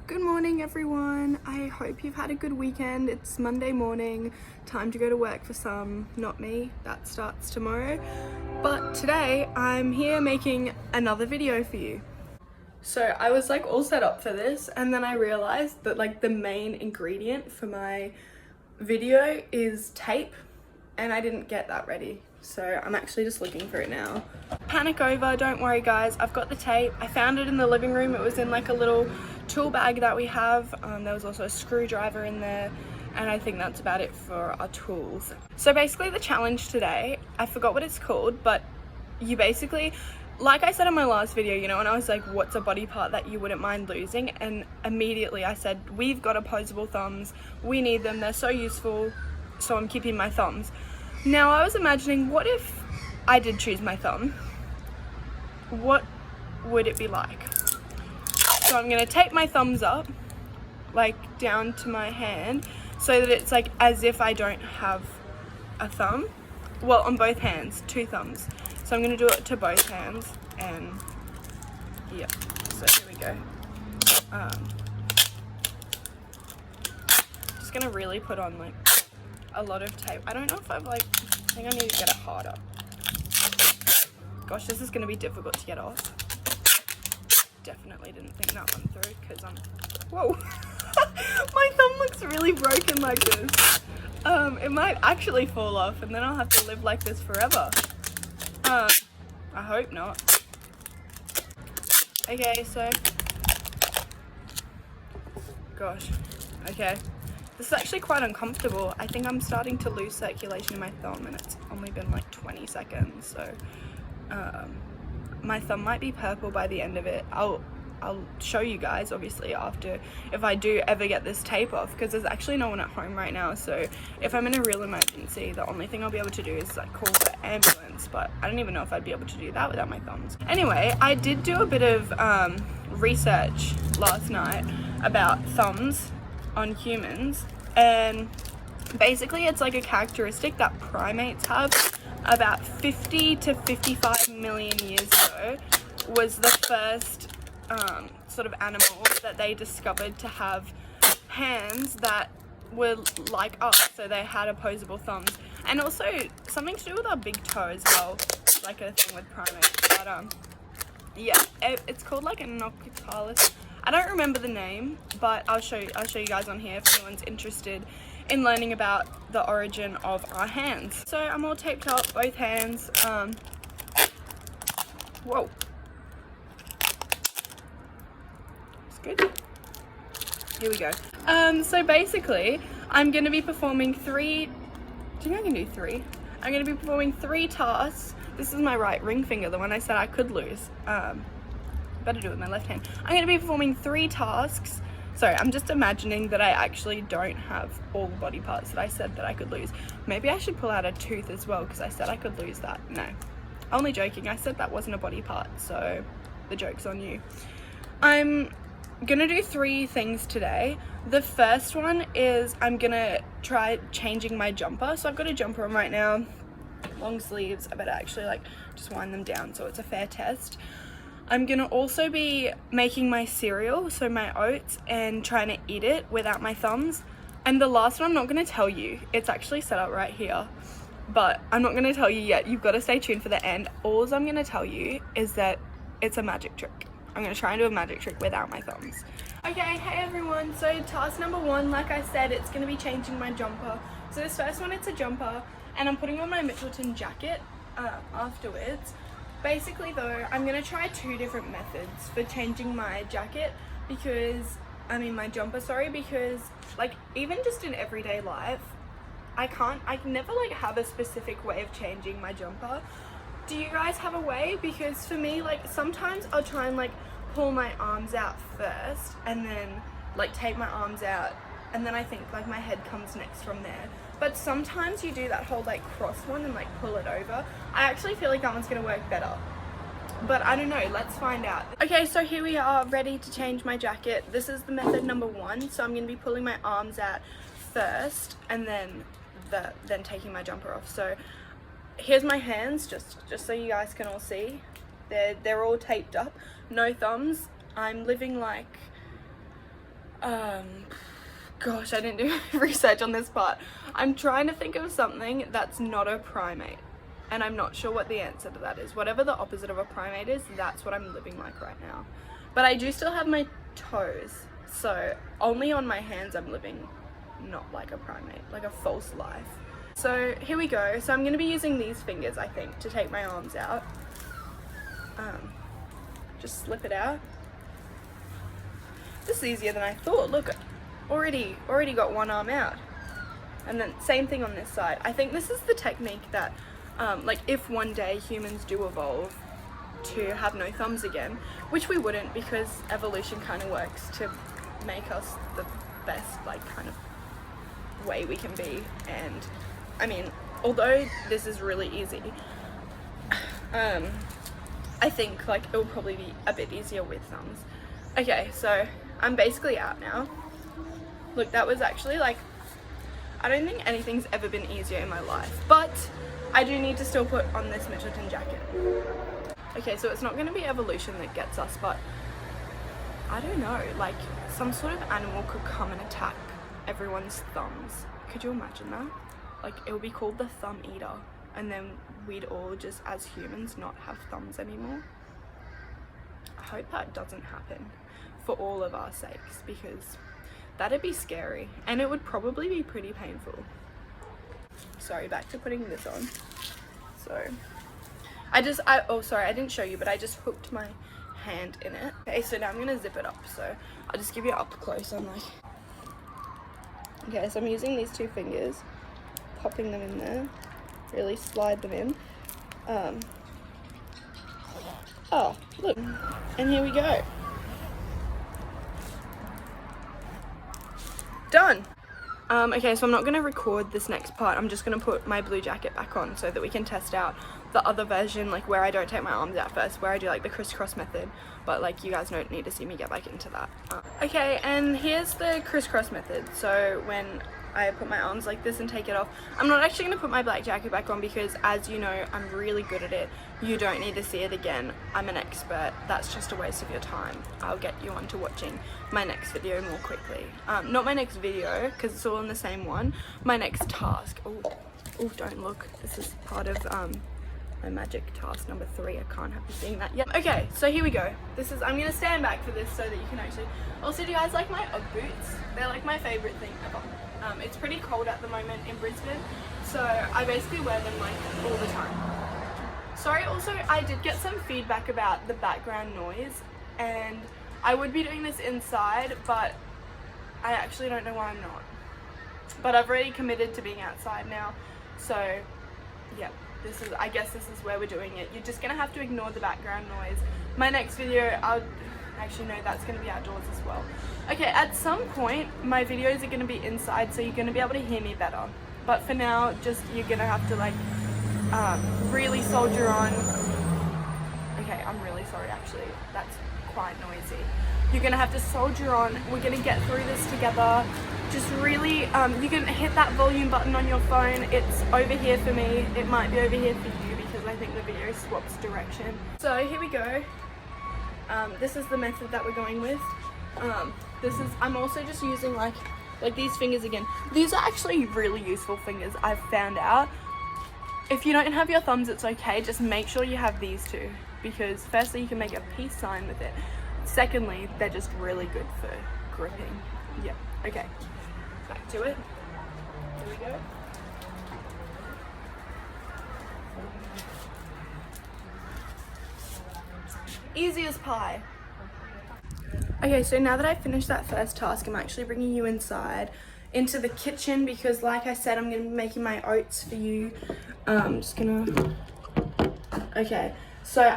Good morning everyone. I hope you've had a good weekend. It's Monday morning, time to go to work for some, not me, that starts tomorrow. But today I'm here making another video for you. So I was like all set up for this and then I realized that like the main ingredient for my video is tape and I didn't get that ready. So I'm actually just looking for it now. Panic over, don't worry guys, I've got the tape. I found it in the living room. It was in like a little tool bag that we have. There was also a screwdriver in there and I think that's about it for our tools. So basically the challenge today, I forgot what it's called, but you basically, like I said in my last video, you know, when I was like, what's a body part that you wouldn't mind losing? And immediately I said, we've got opposable thumbs, we need them, they're so useful, so I'm keeping my thumbs. Now I was imagining, what if I did choose my thumb? What would it be like? So I'm gonna tape my thumbs up, like down to my hand, so that it's like as if I don't have a thumb. Well, on both hands, two thumbs. So I'm gonna do it to both hands, and yeah, so here we go. Just gonna really put on like a lot of tape. I don't know if I think I need to get it harder. Gosh, this is gonna be difficult to get off. Definitely didn't think that one through because whoa. My thumb looks really broken like this. It might actually fall off and then I'll have to live like this forever. I hope not. Okay, so gosh, okay. This is actually quite uncomfortable. I think I'm starting to lose circulation in my thumb and it's only been like 20 seconds, so my thumb might be purple by the end of it. I'll show you guys obviously after, if I do ever get this tape off, because there's actually no one at home right now, so if I'm in a real emergency, the only thing I'll be able to do is like call the ambulance, but I don't even know if I'd be able to do that without my thumbs. Anyway, I did do a bit of research last night about thumbs on humans, and basically it's like a characteristic that primates have. About 50 to 55 million years ago was the first sort of animal that they discovered to have hands that were like us, so they had opposable thumbs, and also something to do with our big toe as well, like a thing with primates. But yeah, it's called like a nocticalis. I don't remember the name, but I'll show you guys on here if anyone's interested in learning about the origin of our hands. So I'm all taped up, both hands. Whoa. It's good. Here we go. So basically, I'm going to be performing do you think I can do three? I'm going to be performing 3 tasks. This is my right ring finger, the one I said I could lose. Better do it with my left hand. I'm going to be performing 3 tasks. Sorry, I'm just imagining that I actually don't have all the body parts that I said that I could lose. Maybe I should pull out a tooth as well because I said I could lose that. No, only joking. I said that wasn't a body part, so the joke's on you. I'm gonna do 3 things today. The first one is I'm gonna try changing my jumper. So I've got a jumper on right now, long sleeves. I better actually like just wind them down so it's a fair test. I'm gonna also be making my cereal, so my oats, and trying to eat it without my thumbs. And the last one I'm not gonna tell you. It's actually set up right here, but I'm not gonna tell you yet. You've got to stay tuned for the end. All I'm gonna tell you is that it's a magic trick. I'm gonna try and do a magic trick without my thumbs. Okay, hey everyone. So task number 1, like I said, it's gonna be changing my jumper. So this first one, it's a jumper, and I'm putting on my Mitchelton jacket afterwards. Basically though, I'm going to try 2 different methods for changing my jacket my jumper, because like even just in everyday life, I can never like have a specific way of changing my jumper. Do you guys have a way? Because for me, like sometimes I'll try and like pull my arms out first and then like take my arms out, and then I think like my head comes next from there. But sometimes you do that whole like cross one and like pull it over. I actually feel like that one's gonna work better, but I don't know, let's find out. Okay, so here we are ready to change my jacket. This is the method number 1. So I'm gonna be pulling my arms out first and then taking my jumper off. So here's my hands, just so you guys can all see. They're all taped up, no thumbs. I'm living like Gosh, I didn't do research on this part. I'm trying to think of something that's not a primate, and I'm not sure what the answer to that is. Whatever the opposite of a primate is, that's what I'm living like right now. But I do still have my toes, so only on my hands I'm living not like a primate, like a false life. So here we go. So I'm going to be using these fingers, I think, to take my arms out. Just slip it out. This is easier than I thought. Look, already got one arm out. And then same thing on this side. I think this is the technique that like if one day humans do evolve to have no thumbs again, which we wouldn't, because evolution kind of works to make us the best like kind of way we can be. And I mean, although this is really easy, I think like it will probably be a bit easier with thumbs. Okay, so I'm basically out now. Look, that was actually like, I don't think anything's ever been easier in my life, but I do need to still put on this Mitchelton jacket. Okay, so it's not going to be evolution that gets us, but I don't know, like some sort of animal could come and attack everyone's thumbs. Could you imagine that? Like it would be called the thumb eater, and then we'd all just as humans not have thumbs anymore. I hope that doesn't happen for all of our sakes, because that'd be scary and it would probably be pretty painful. Sorry, back to putting this on. So oh sorry, I didn't show you, but I just hooked my hand in it. Okay, so now I'm gonna zip it up, so I'll just give you up close. I'm like, okay, so I'm using these two fingers, popping them in there, really slide them in. Oh, look, and here we go. Done. Okay, so I'm not going to record this next part. I'm just going to put my blue jacket back on so that we can test out the other version, like where I don't take my arms out first, where I do like the crisscross method, but like you guys don't need to see me get back into that. Okay, and here's the crisscross method. So when I put my arms like this and take it off, I'm not actually going to put my black jacket back on because, as you know, I'm really good at it. You don't need to see it again. I'm an expert. That's just a waste of your time. I'll get you onto watching my next video more quickly. Not my next video, because it's all in the same one. My next task. Oh, don't look. This is part of my magic task number 3. I can't have you seeing that yet. Okay, so here we go. I'm going to stand back for this so that you can actually... Also, do you guys like my Ugg boots? They're like my favourite thing ever. It's pretty cold at the moment in Brisbane, so I basically wear them like all the time. Sorry, also I did get some feedback about the background noise, and I would be doing this inside, but I actually don't know why I'm not. But I've already committed to being outside now, so yeah, I guess this is where we're doing it. You're just gonna have to ignore the background noise. My next video, actually no, that's going to be outdoors as well. Okay, at some point my videos are going to be inside, so you're going to be able to hear me better, but for now you're going to have to like really soldier on. Okay, I'm really sorry, actually that's quite noisy. You're going to have to soldier on. We're going to get through this together. Just really you can hit that volume button on your phone. It's over here for me, it might be over here for you because I think the video swaps direction. So here we go. This is the method that we're going with. I'm also just using like these fingers again. These are actually really useful fingers, I've found out. If you don't have your thumbs, it's okay, just make sure you have these two, because firstly you can make a peace sign with it. Secondly, they're just really good for gripping. Yeah, okay, back to it. Here we go. Easy as pie. Okay, so now that I've finished that first task, I'm actually bringing you inside into the kitchen because, like I said, I'm going to be making my oats for you. I'm just gonna... Okay, so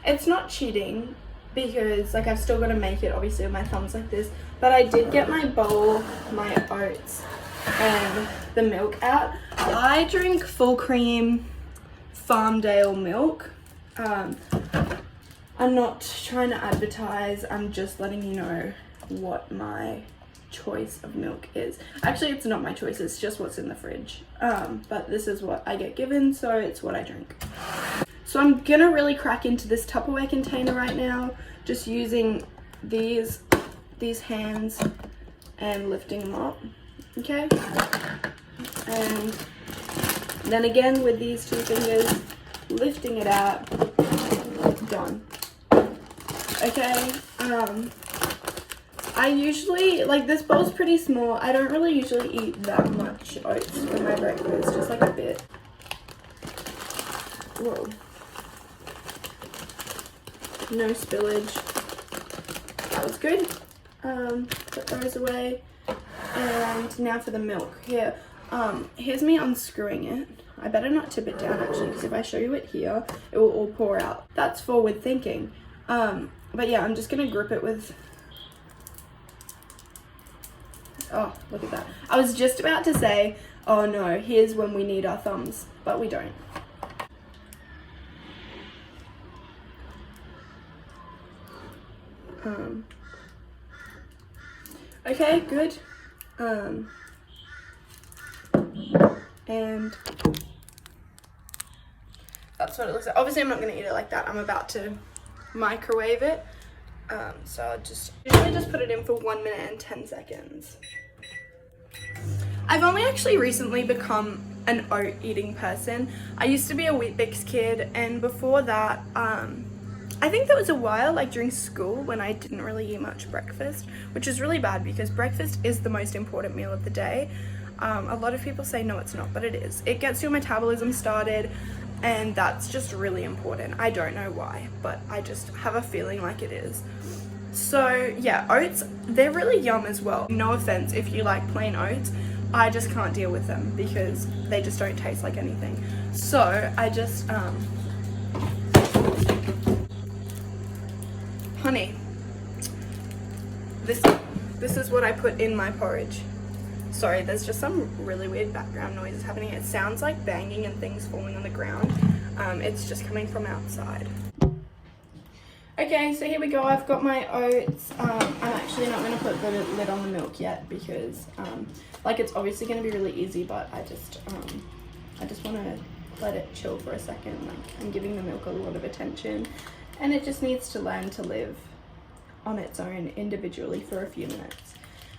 it's not cheating because like I've still got to make it obviously with my thumbs like this, but I did get my bowl, my oats and the milk out. I drink full cream Farmdale milk. I'm not trying to advertise, I'm just letting you know what my choice of milk is. Actually, it's not my choice, it's just what's in the fridge. But this is what I get given, so it's what I drink. So I'm gonna really crack into this Tupperware container right now, just using these hands and lifting them up, okay? And then again with these 2 fingers, lifting it out, done. Okay, I usually, like, this bowl's pretty small. I don't really usually eat that much oats for my breakfast, just like a bit. Whoa. No spillage. That was good. Put those away. And now for the milk. Here, here's me unscrewing it. I better not tip it down actually, because if I show you it here, it will all pour out. That's forward thinking. But yeah, I'm just gonna grip it with, oh, look at that. I was just about to say, oh no, here's when we need our thumbs, but we don't. Okay, good. And that's what it looks like. Obviously I'm not going to eat it like that. I'm about to microwave it. So I'll usually just put it in for 1 minute and 10 seconds. I've only actually recently become an oat eating person. I used to be a Weet-Bix kid, and before that, I think there was a while, like during school, when I didn't really eat much breakfast, which is really bad because breakfast is the most important meal of the day. A lot of people say no, it's not, but it is. It gets your metabolism started, and that's just really important. I don't know why, but I just have a feeling like it is. So yeah, oats, they're really yum as well. No offense if you like plain oats, I just can't deal with them because they just don't taste like anything. So I just, honey, this is what I put in my porridge. Sorry, there's just some really weird background noises happening. It sounds like banging and things falling on the ground. It's just coming from outside. Okay, so here we go. I've got my oats. I'm actually not going to put the lid on the milk yet because, like, it's obviously going to be really easy, but I just want to let it chill for a second. Like, I'm giving the milk a lot of attention, and it just needs to learn to live on its own individually for a few minutes.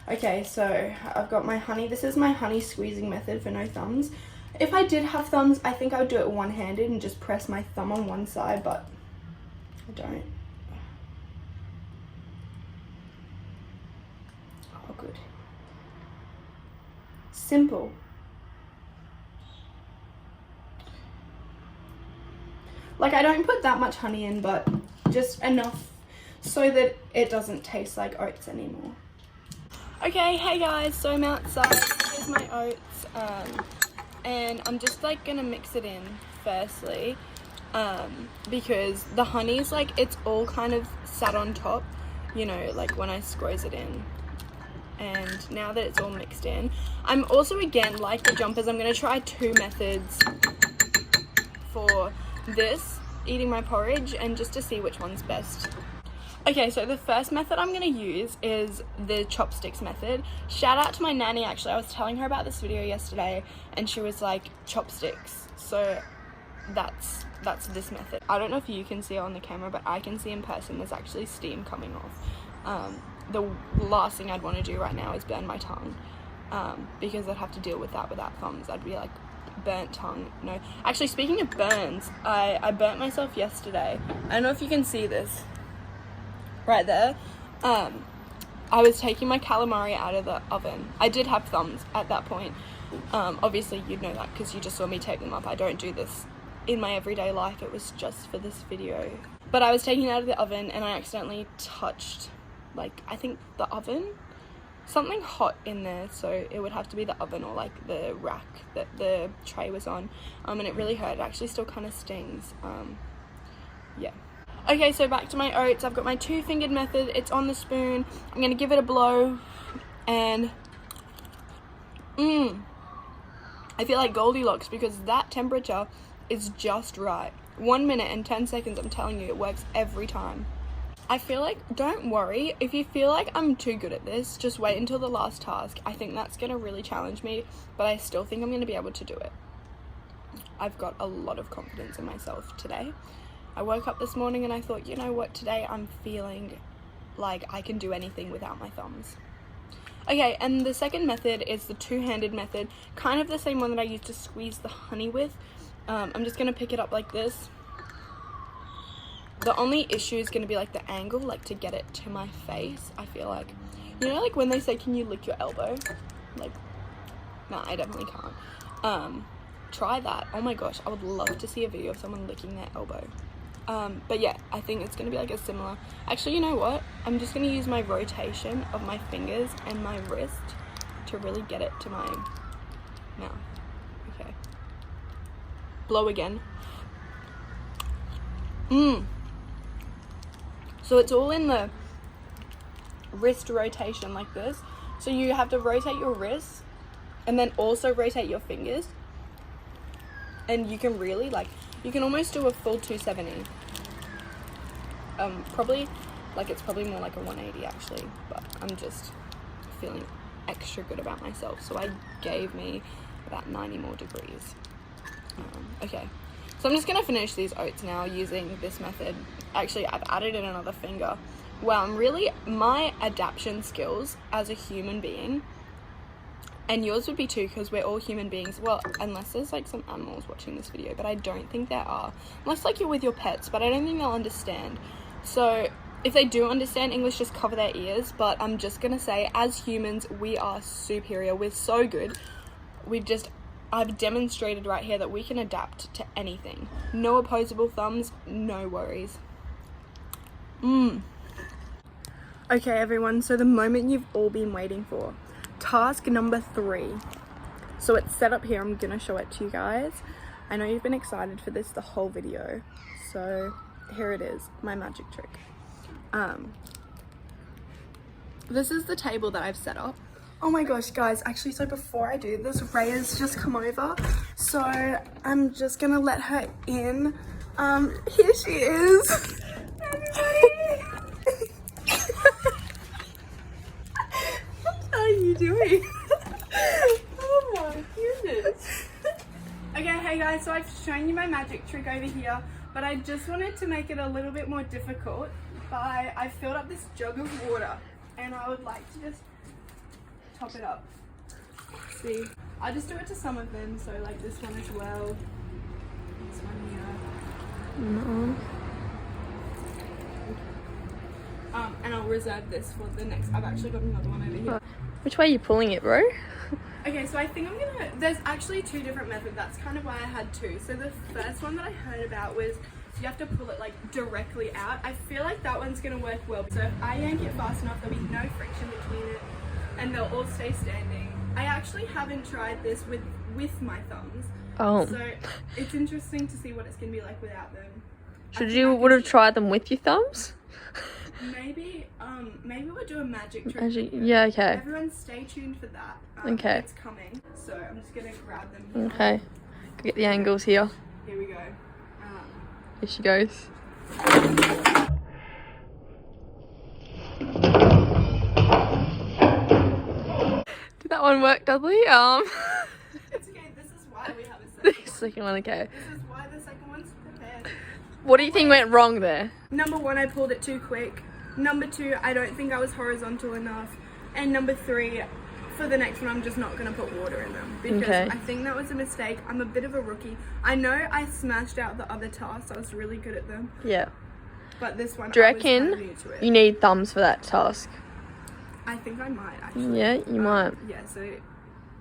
Okay, so I've got my honey. This is my honey squeezing method for no thumbs. If I did have thumbs, I think I would do it one-handed and just press my thumb on one side, but I don't. Oh, good. Simple. Like, I don't put that much honey in, but just enough so that it doesn't taste like oats anymore. Okay, hey guys, so I'm outside. Here's my oats, and I'm just like gonna mix it in firstly, because the honey's like, it's all kind of sat on top, you know, like when I squeeze it in. And now that it's all mixed in, I'm also, again, like the jumpers, I'm gonna try 2 methods for this, eating my porridge, and just to see which one's best. Okay, so the first method I'm going to use is the chopsticks method. Shout out to my nanny, actually. I was telling her about this video yesterday, and she was like, chopsticks. So that's this method. I don't know if you can see it on the camera, but I can see in person there's actually steam coming off. The last thing I'd want to do right now is burn my tongue, because I'd have to deal with that without thumbs. I'd be like, burnt tongue. No. Actually, speaking of burns, I burnt myself yesterday. I don't know if you can see this. Right there, I was taking my calamari out of the oven. I did have thumbs at that point. Obviously you'd know that because you just saw me take them up. I don't do this in my everyday life. It was just for this video. But I was taking it out of the oven and I accidentally touched, like, I think the oven? Something hot in there, so it would have to be the oven or like the rack that the tray was on. And it really hurt. It actually still kind of stings. Yeah. Okay, so back to my oats. I've got my 2-fingered method. It's on the spoon. I'm going to give it a blow. And, I feel like Goldilocks because that temperature is just right. 1 minute and 10 seconds, I'm telling you, it works every time. I feel like, don't worry, if you feel like I'm too good at this, just wait until the last task. I think that's going to really challenge me, but I still think I'm going to be able to do it. I've got a lot of confidence in myself today. I woke up this morning and I thought, you know what, today I'm feeling like I can do anything without my thumbs. Okay, and the second method is the two-handed method, kind of the same one that I used to squeeze the honey with. I'm just going to pick it up like this. The only issue is going to be like the angle, like to get it to my face. I feel like, you know, like when they say, can you lick your elbow? Like, no, I definitely can't. Try that. Oh my gosh, I would love to see a video of someone licking their elbow. But yeah, I think it's going to be like a similar, actually, you know what? I'm just going to use my rotation of my fingers and my wrist to really get it to my mouth. Okay. Blow again. So it's all in the wrist rotation like this. So you have to rotate your wrists and then also rotate your fingers. And you can really, like, you can almost do a full 270. Probably, like, it's probably more like a 180 actually, but I'm just feeling extra good about myself. So I gave me about 90 more degrees. Okay, so I'm just gonna finish these oats now using this method. Actually, I've added in another finger. Wow, my adaptation skills as a human being, and yours would be too, because we're all human beings. Well, unless there's like some animals watching this video, but I don't think there are. Unless like you're with your pets, but I don't think they'll understand. So if they do understand English, just cover their ears. But I'm just gonna say, as humans, we are superior. We're so good. I've demonstrated right here that we can adapt to anything. No opposable thumbs, no worries. Okay, everyone, so the moment you've all been waiting for. Task number 3. So it's set up here. I'm gonna show it to you guys. I know you've been excited for this the whole video. So here it is, my magic trick. This is the table that I've set up. Oh my gosh, guys, actually, so before I do this, Raya's just come over. So I'm just gonna let her in. Here she is. Everybody. What are you doing? Oh my goodness. Okay, hey guys, so I've shown you my magic trick over here, but I just wanted to make it a little bit more difficult by, I filled up this jug of water, and I would like to just top it up. See, I'll just do it to some of them, so like this one as well, this one here. No. And I'll reserve this for the next. I've actually got another one over here. Which way are you pulling it, bro? Okay, so I think I'm gonna, there's actually 2 different methods. That's kind of why I had 2. So the first one that I heard about was you have to pull it like directly out. I feel like that one's gonna work well. So if I yank it fast enough, there'll be no friction between it and they'll all stay standing. I actually haven't tried this with my thumbs. Oh. So it's interesting to see what it's gonna be like without them. Would have tried them with your thumbs? Maybe we'll do a magic trick. Yeah, okay. Everyone stay tuned for that. Okay. It's coming. So I'm just gonna grab them here. Okay. Get the angles here. Here we go. Here she goes. Did that one work, Dudley? It's okay, this is why we have a second. The second one, okay. This is why the second one's prepared. What do you think went wrong there? Number 1, I pulled it too quick. Number 2, I don't think I was horizontal enough. And number 3, for the next one, I'm just not gonna put water in them because Okay. I think that was a mistake. I'm a bit of a rookie. I know I smashed out the other tasks. I was really good at them. Yeah. But this one, Do you I was kind of reckon new to it. you need thumbs for that task? I think I might actually. Yeah, you might. Yeah, so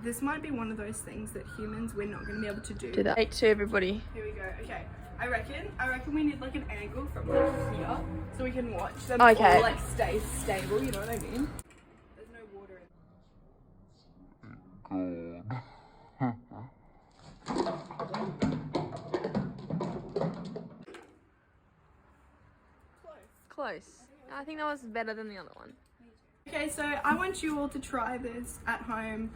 this might be one of those things that humans, we're not gonna be able to do. Do that. 8 to everybody. Here we go. Okay. I reckon we need like an angle from like here so we can watch them Okay. all like stay stable, you know what I mean? There's no water in Close. I think that was better than the other one. Okay, so I want you all to try this at home.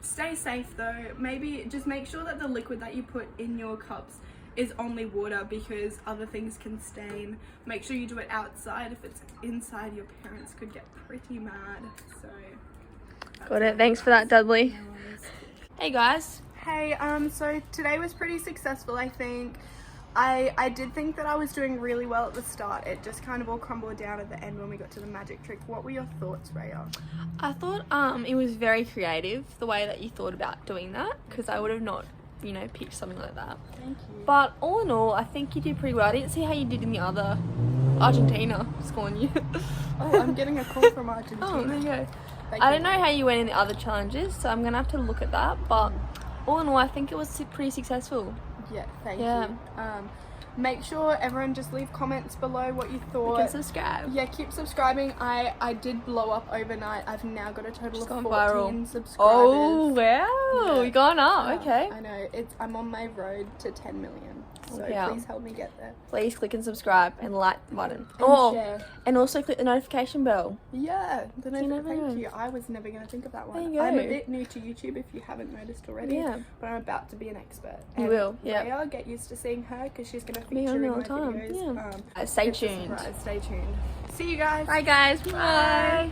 Stay safe though. Maybe just make sure that the liquid that you put in your cups is only water because other things can stain. Make sure you do it outside. If it's inside, your parents could get pretty mad. So Got it. Thanks for that, Dudley. hey guys. Hey, so today was pretty successful, I think. I did think that I was doing really well at the start. It just kind of all crumbled down at the end when we got to the magic trick. What were your thoughts, Raya? I thought it was very creative the way that you thought about doing that, because I would have not, you know, pitched something like that. Thank you. But all in all, I think you did pretty well. I didn't see how you did in the other. Argentina scoring you. Oh, I'm getting a call from Argentina. Oh, there you go. Thank I you. don't know how you went in the other challenges, so I'm gonna have to look at that. But all in all, I think it was pretty successful. Yeah, thank Yeah. you. Make sure everyone just leave comments below what you thought. You can subscribe. Yeah, keep subscribing. I did blow up overnight. I've now got a total Just of gone 14 viral. subscribers. Oh wow, Yeah. you're going up. Okay. I know. I'm on my road to 10 million. So Yeah. please help me get there. Please click and subscribe and like the button. And share. And also click the notification bell. Yeah, You never know. thank you. I was never going to think of that one. There you go. I'm a bit new to YouTube if you haven't noticed already. Yeah. But I'm about to be an expert. You And will, yeah. Raya, get used to seeing her because she's going to Me feature on in all my the time. videos. Yeah. Stay it's a tuned. surprise. Stay tuned. See you guys. Bye guys. Bye.